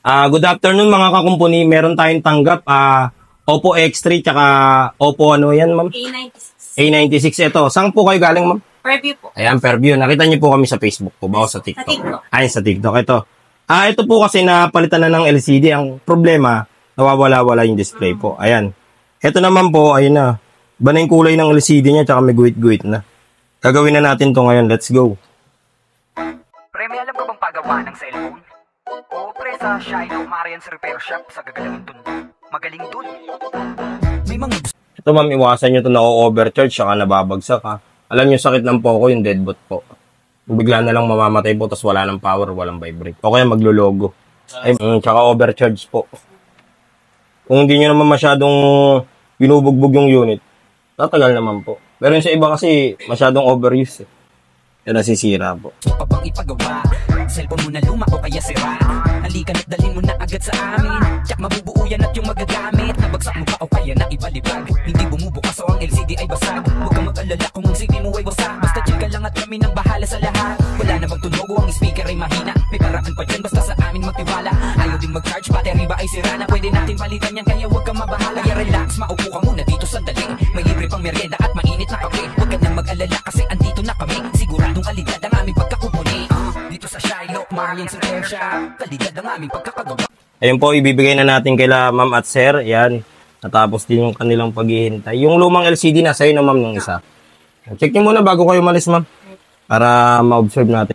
Good afternoon mga kakumpuni. Meron tayong tanggap Oppo X3 tsaka Oppo ano yan, ma'am? A96. Ito. Saan po kayo galing, ma'am? Fairview po. Ayan, Fairview. Nakita niyo po kami sa Facebook po ba o sa TikTok? Sa TikTok. Ayun, sa TikTok. Ito. Ito po kasi napalitan na ng LCD. Ang problema, nawawala-wala yung display po. Ayan. Ito naman po, ayun na. Iba na yung kulay ng LCD niya tsaka may guhit-guhit na. Gagawin na natin to ngayon. Let's go. Pre, may alam ka bang pagawa ng cellphone? Oo, pre, sa Shiloh Marian's Repair Shop sa gagalangin dun. Magaling dun. May mga... Ito ma'am, iwasan nyo ito na overcharge saka nababagsak ha. Alam nyo, sakit ng poko yung deadbot po. Bigla na lang mamamatay po, tapos wala ng power, walang vibrate. O kaya maglologo. Tsaka overcharge po. Kung hindi nyo naman masyadong binubugbog yung unit, tatagal naman po. Pero yung sa iba kasi, masyadong overuse eh. Kaya nasisira po. Pabang ipagawa, cellphone mo na luma o kaya sira. Halika na't dalhin mo na agad sa amin. Tsak mabubuo yan at yung magagamit. Nabagsak mo pa o kaya na ibalibag. Hindi bumubukas o ang LCD ay basag. Huwag kang mag-alala kung ang CD mo ay wasak. Basta chill ka lang at kami nang bahala sa lahat. Wala namang tunog o ang speaker ay mahina. May paraan pa dyan basta sa amin magtiwala. Ayaw din mag-charge, battery ba ay sira na. Pwede natin palitan yan kaya huwag kang mabahala. Kaya relax, maupo ka muna dito sandali. May libre pang merienda at mainit na kape. Huwag ka nang mag-alala kasi andito na kami. Siguradong kalidad ang aming pagkakupuni. Dito sa Shiloh Marian's Repair Shop, kalidad ang aming pagkakagawa. Ayun po, ibibigay na natin kila ma'am at sir. Yan. Natapos din yung kanilang paghihintay. Yung lumang LCD na sa'yo na ma'am ng isa. Check nyo muna bago kayo malis ma'am. Para ma-observe natin.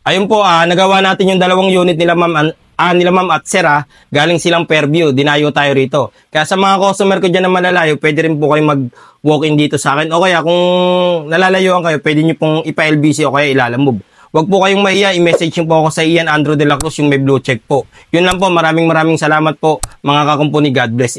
Ayun po, nagawa natin yung dalawang unit nila ma'am at sir galing silang Fairview. Dinayo tayo rito. Kaya sa mga customer ko dyan na malalayo, pwede rin po kayo mag-walk-in dito sa akin. O kaya kung nalalayuan kayo, pwede nyo pong ipa-LBC o kaya ilalamove. Huwag po kayong mahiya, i-message nyo po ako sa Ian Andrew de la Cruz, yung may blue check po. Yun lang po, maraming salamat po mga kakumpuni. God bless.